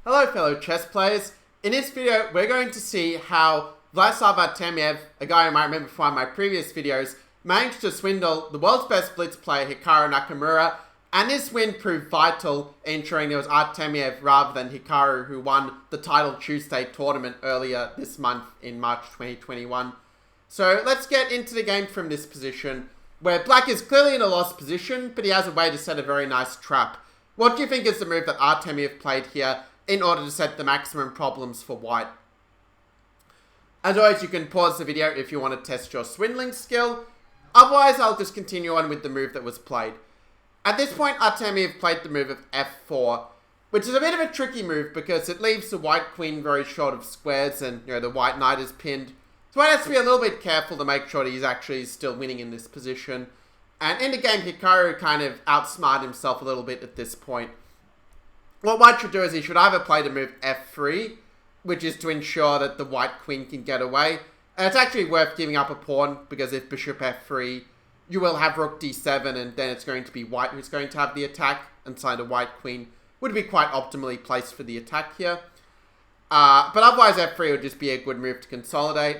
Hello fellow chess players. In this video we're going to see how Vladislav Artemiev, a guy you might remember from one of my previous videos, managed to swindle the world's best blitz player Hikaru Nakamura, and this win proved vital, ensuring it was Artemiev rather than Hikaru who won the Title Tuesday tournament earlier this month in March 2021. So let's get into the game from this position, where black is clearly in a lost position, but he has a way to set a very nice trap. What do you think is the move that Artemiev played here in order to set the maximum problems for white? As always, you can pause the video if you want to test your swindling skill. Otherwise, I'll just continue on with the move that was played. At this point, Artemiev played the move of f4, which is a bit of a tricky move because it leaves the white queen very short of squares and the white knight is pinned. So one has to be a little bit careful to make sure that he's actually still winning in this position. And in the game, Hikaru kind of outsmarted himself a little bit at this point. What white should do is he should either play the move f3, which is to ensure that the white queen can get away. And it's actually worth giving up a pawn, because if bishop f3, you will have rook d7, and then it's going to be white who's going to have the attack, and so the white queen would be quite optimally placed for the attack here. But otherwise f3 would just be a good move to consolidate.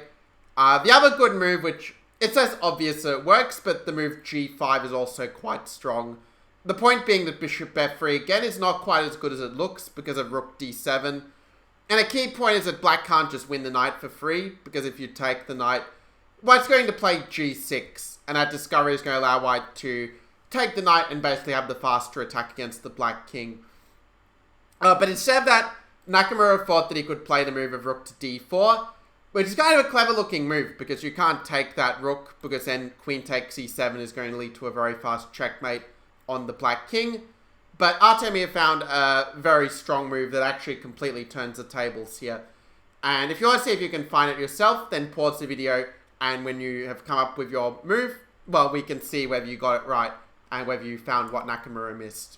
The other good move, which it's less obvious that it works, but the move g5 is also quite strong. The point being that bishop f3 again is not quite as good as it looks because of rook d7. And a key point is that black can't just win the knight for free, because if you take the knight, white's going to play g6, and that discovery is going to allow white to take the knight and basically have the faster attack against the black king. But instead of that, Nakamura thought that he could play the move of rook to d4, which is kind of a clever looking move, because you can't take that rook, because then queen takes e7 is going to lead to a very fast checkmate on the black king. But Artemiev found a very strong move that actually completely turns the tables here. And if you want to see if you can find it yourself, then pause the video, and when you have come up with your move, well, we can see whether you got it right and whether you found what Nakamura missed.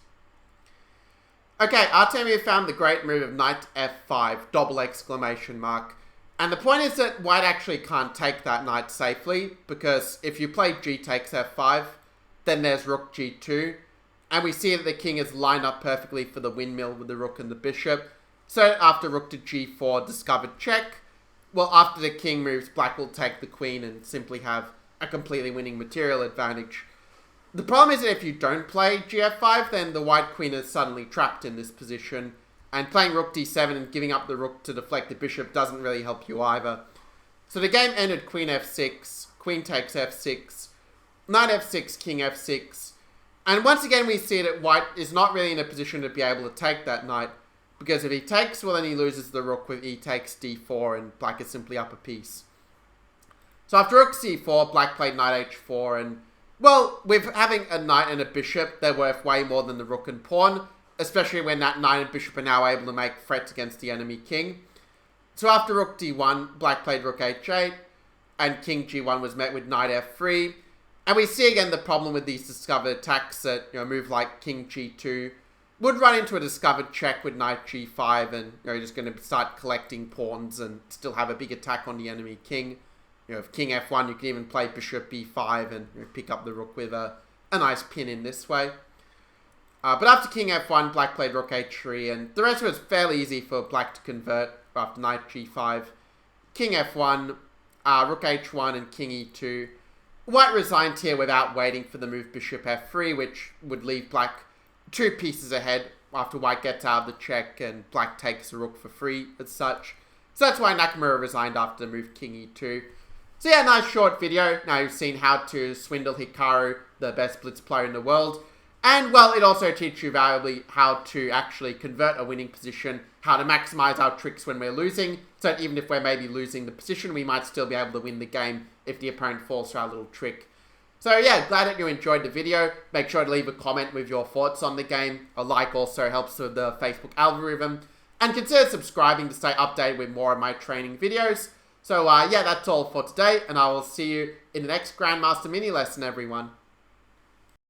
Okay, Artemiev found the great move of knight f5, double exclamation mark. And the point is that white actually can't take that knight safely, because if you play g takes f5, then there's rook g2, and we see that the king is lined up perfectly for the windmill with the rook and the bishop. So after rook to g4, discovered check. Well, after the king moves, black will take the queen and simply have a completely winning material advantage. The problem is that if you don't play gf5, then the white queen is suddenly trapped in this position, and playing rook d7 and giving up the rook to deflect the bishop doesn't really help you either. So the game ended queen f6, queen takes f6, knight f6, king f6. And once again we see that white is not really in a position to be able to take that knight, because if he takes, well, then he loses the rook with e takes d4, and black is simply up a piece. So after rook c4, black played knight h4, and well, with having a knight and a bishop, they're worth way more than the rook and pawn, especially when that knight and bishop are now able to make threats against the enemy king. So after rook d1, black played rook h8, and king g1 was met with knight f3. And we see again the problem with these discovered attacks that, a move like king g2 would run into a discovered check with knight g5, and you're just going to start collecting pawns and still have a big attack on the enemy king. If king f1, you can even play bishop b5 and pick up the rook with a nice pin in this way. But after king f1, black played rook h3, and the rest was fairly easy for black to convert after knight g5. King f1, rook h1, and king e2. White resigned here without waiting for the move bishop f3, which would leave black 2 pieces ahead after white gets out of the check and black takes the rook for free as such. So that's why Nakamura resigned after the move king e2. So yeah, nice short video. Now you've seen how to swindle Hikaru, the best blitz player in the world. And well, it also teaches you valuably how to actually convert a winning position, how to maximize our tricks when we're losing, so that even if we're maybe losing the position, we might still be able to win the game if the opponent falls for our little trick. So yeah, glad that you enjoyed the video. Make sure to leave a comment with your thoughts on the game. A like also helps with the Facebook algorithm. And consider subscribing to stay updated with more of my training videos. So yeah, that's all for today, and I will see you in the next Grandmaster mini lesson, everyone.